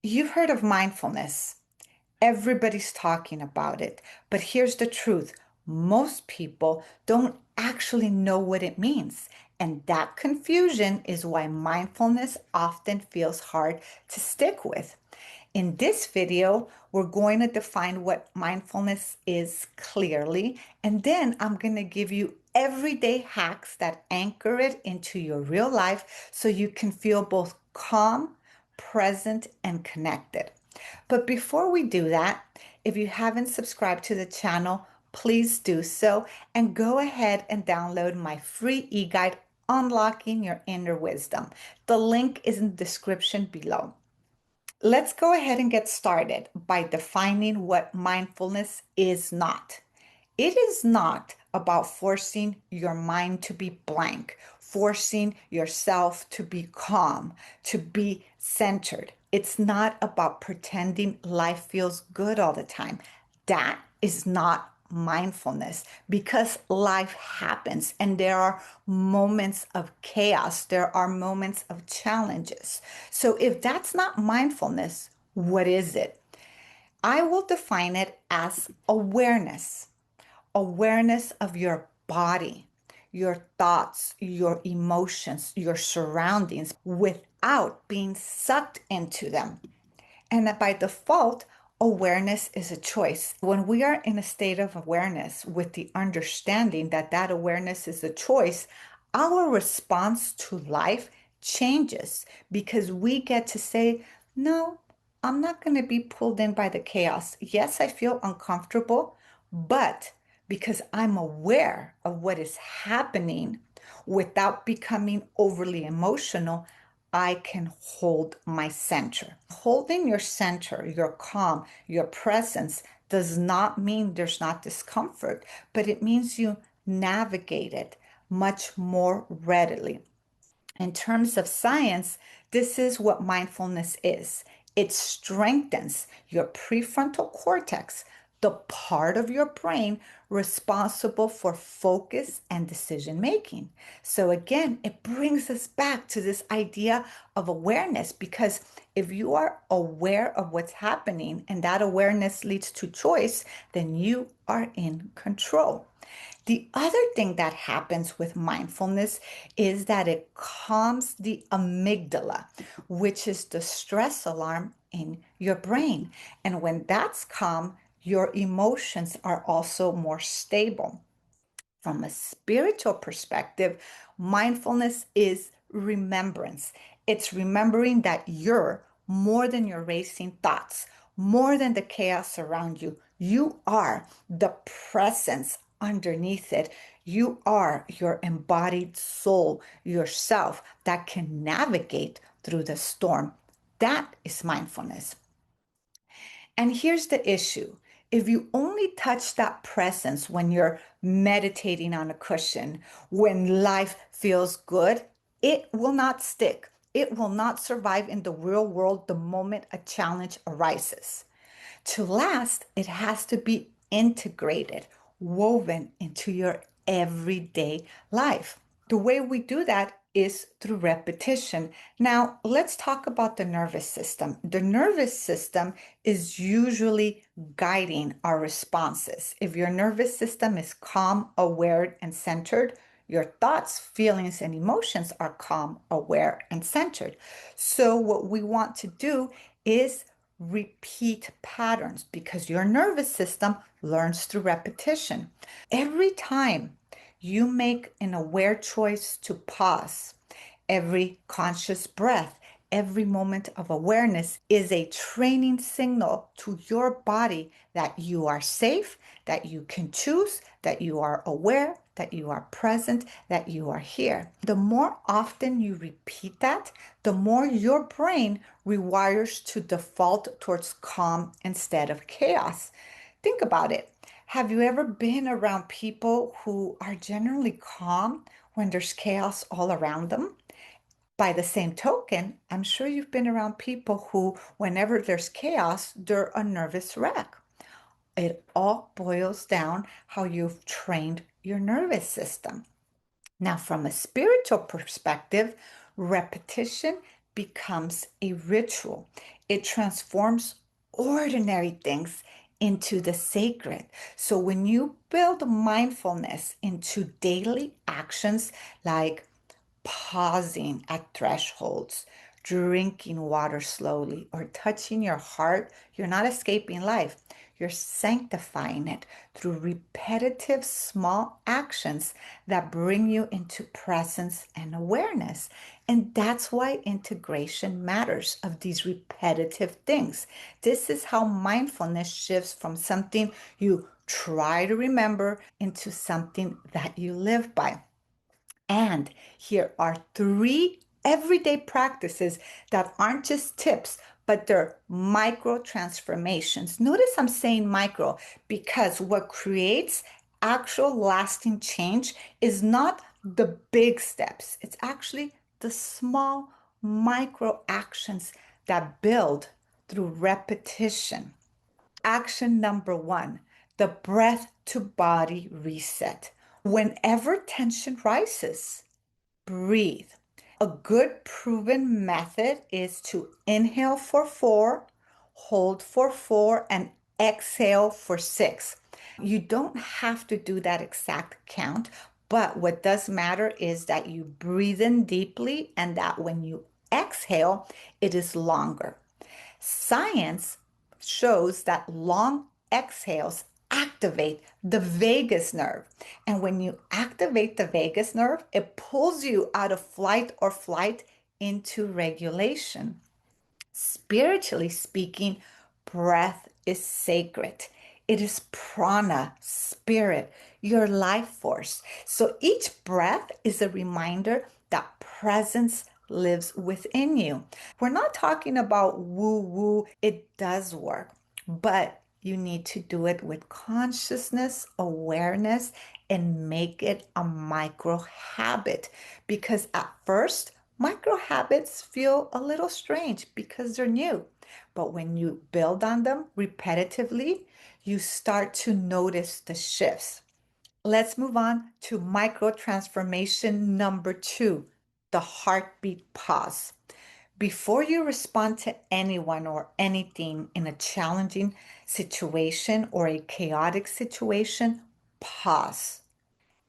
You've heard of mindfulness. Everybody's talking about it. But here's the truth. Most people don't actually know what it means. And that confusion is why mindfulness often feels hard to stick with. In this video, we're going to define what mindfulness is clearly, and then I'm going to give you everyday hacks that anchor it into your real life so you can feel both calm, present, and connected. But before we do that, if you haven't subscribed to the channel, please do so and go ahead and download my free e-guide, Unlocking Your Inner Wisdom. The link is in the description below. Let's go ahead and get started by defining what mindfulness is not. It is not about forcing your mind to be blank, forcing yourself to be calm, to be centered. It's not about pretending life feels good all the time. That is not mindfulness because life happens and there are moments of chaos, there are moments of challenges. So if that's not mindfulness, what is it? I will define it as awareness. Awareness of your body, your thoughts, your emotions, your surroundings without being sucked into them. And that by default, awareness is a choice. When we are in a state of awareness with the understanding that that awareness is a choice, our response to life changes because we get to say, no, I'm not going to be pulled in by the chaos. Yes, I feel uncomfortable, but because I'm aware of what is happening without becoming overly emotional, I can hold my center. Holding your center, your calm, your presence does not mean there's not discomfort, but it means you navigate it much more readily. In terms of science, this is what mindfulness is. It strengthens your prefrontal cortex, the part of your brain responsible for focus and decision making. So, again, it brings us back to this idea of awareness because if you are aware of what's happening and that awareness leads to choice, then you are in control. The other thing that happens with mindfulness is that it calms the amygdala, which is the stress alarm in your brain. And when that's calm, your emotions are also more stable. From a spiritual perspective, mindfulness is remembrance. It's remembering that you're more than your racing thoughts, more than the chaos around you. You are the presence underneath it. You are your embodied soul, yourself that can navigate through the storm. That is mindfulness. And here's the issue. If you only touch that presence when you're meditating on a cushion, when life feels good, it will not stick. It will not survive in the real world the moment a challenge arises. To last, it has to be integrated, woven into your everyday life. The way we do that is through repetition. Now, let's talk about the nervous system. The nervous system is usually guiding our responses. If your nervous system is calm, aware, and centered, your thoughts, feelings, and emotions are calm, aware, and centered. So, what we want to do is repeat patterns because your nervous system learns through repetition. Every time you make an aware choice to pause, every conscious breath, every moment of awareness is a training signal to your body that you are safe, that you can choose, that you are aware, that you are present, that you are here. The more often you repeat that, the more your brain rewires to default towards calm instead of chaos. Think about it. Have you ever been around people who are generally calm when there's chaos all around them? By the same token, I'm sure you've been around people who, whenever there's chaos, they're a nervous wreck. It all boils down how you've trained your nervous system. Now, from a spiritual perspective, repetition becomes a ritual. It transforms ordinary things into the sacred. So when you build mindfulness into daily actions like pausing at thresholds, drinking water slowly, or touching your heart, you're not escaping life. You're sanctifying it through repetitive small actions that bring you into presence and awareness. And that's why integration matters of these repetitive things. This is how mindfulness shifts from something you try to remember into something that you live by. And here are three everyday practices that aren't just tips, but they're micro transformations. Notice I'm saying micro because what creates actual lasting change is not the big steps, it's actually the small micro actions that build through repetition. Action number one, the breath to body reset. Whenever tension rises, breathe. A good proven method is to inhale for 4, hold for 4, and exhale for 6. You don't have to do that exact count, but what does matter is that you breathe in deeply and that when you exhale, it is longer. Science shows that long exhales activate the vagus nerve. And when you activate the vagus nerve, it pulls you out of flight or flight into regulation. Spiritually speaking, breath is sacred. It is prana, spirit, your life force. So each breath is a reminder that presence lives within you. We're not talking about woo woo, it does work, but you need to do it with consciousness, awareness, and make it a micro habit because at first, micro habits feel a little strange because they're new. But when you build on them repetitively, you start to notice the shifts. Let's move on to micro transformation number two, the heartbeat pause. Before you respond to anyone or anything in a challenging situation or a chaotic situation, pause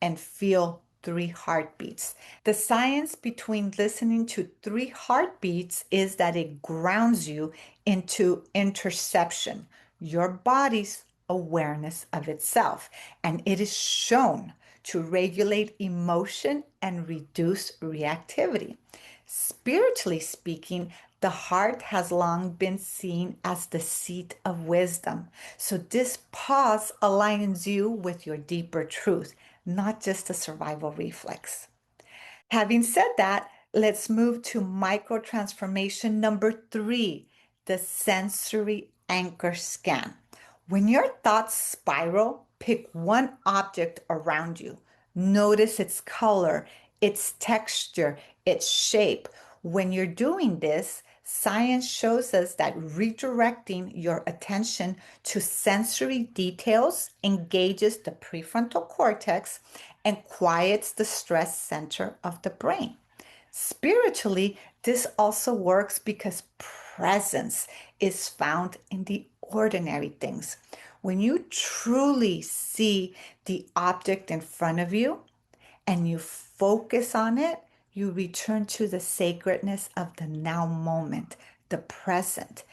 and feel 3 heartbeats. The science between listening to 3 heartbeats is that it grounds you into interception, your body's awareness of itself, and it is shown to regulate emotion and reduce reactivity. Spiritually speaking, the heart has long been seen as the seat of wisdom. So this pause aligns you with your deeper truth, not just a survival reflex. Having said that, let's move to micro transformation number three, the sensory anchor scan. When your thoughts spiral, pick one object around you. Notice its color, its texture, its shape. When you're doing this, science shows us that redirecting your attention to sensory details engages the prefrontal cortex and quiets the stress center of the brain. Spiritually, this also works because presence is found in the ordinary things. When you truly see the object in front of you and you focus on it, you return to the sacredness of the now moment, the present.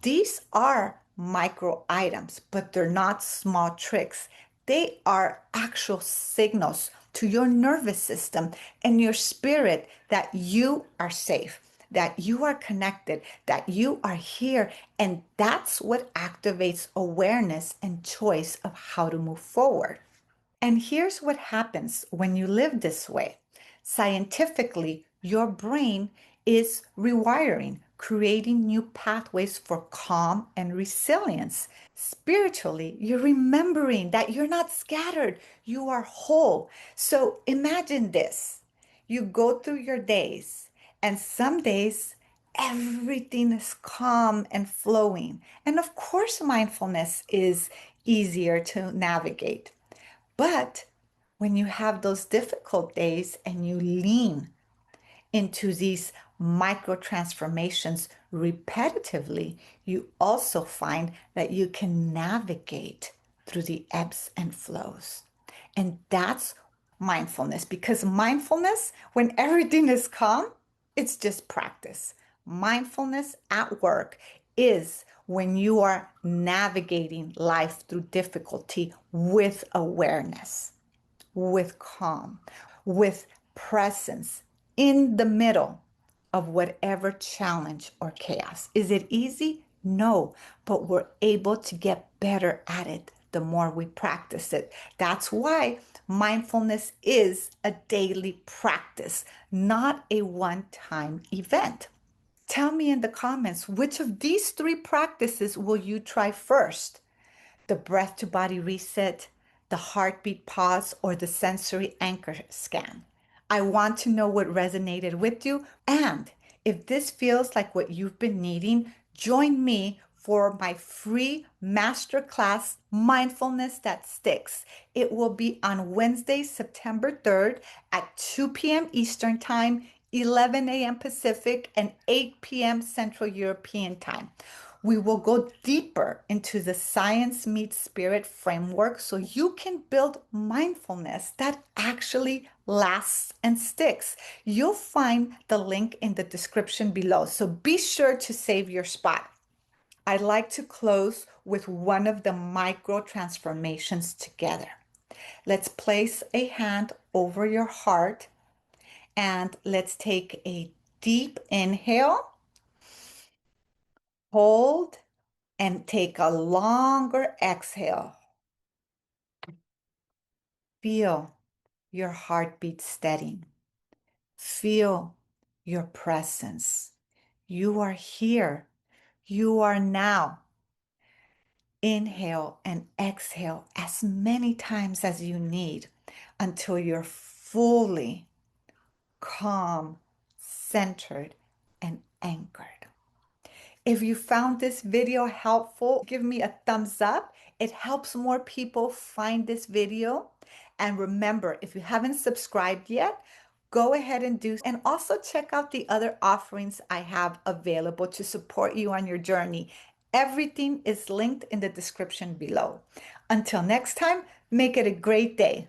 These are micro items, but they're not small tricks. They are actual signals to your nervous system and your spirit that you are safe, that you are connected, that you are here. And that's what activates awareness and choice of how to move forward. And here's what happens when you live this way. Scientifically, your brain is rewiring, creating new pathways for calm and resilience. Spiritually, you're remembering that you're not scattered, you are whole. So imagine this, you go through your days, and some days, everything is calm and flowing. And of course, mindfulness is easier to navigate. But when you have those difficult days and you lean into these micro transformations repetitively, you also find that you can navigate through the ebbs and flows. And that's mindfulness, because mindfulness, when everything is calm, it's just practice. Mindfulness at work is when you are navigating life through difficulty with awareness, with calm, with presence in the middle of whatever challenge or chaos. Is it easy? No, but we're able to get better at it the more we practice it. That's why mindfulness is a daily practice, not a one-time event. Tell me in the comments, which of these three practices will you try first? The breath to body reset, the heartbeat pause, or the sensory anchor scan. I want to know what resonated with you. And if this feels like what you've been needing, join me for my free masterclass, Mindfulness That Sticks. It will be on Wednesday, September 3rd at 2 p.m. Eastern Time, 11 a.m. Pacific, and 8 p.m. Central European Time. We will go deeper into the science meets spirit framework so you can build mindfulness that actually lasts and sticks. You'll find the link in the description below, so be sure to save your spot. I'd like to close with one of the micro transformations together. Let's place a hand over your heart and let's take a deep inhale, hold, and take a longer exhale. Feel your heartbeat steady. Feel your presence. You are here. You are now. Inhale and exhale as many times as you need until you're fully calm, centered, and anchored. If you found this video helpful, give me a thumbs up. It helps more people find this video. And remember, if you haven't subscribed yet, go ahead and do. And also check out the other offerings I have available to support you on your journey. Everything is linked in the description below. Until next time, make it a great day.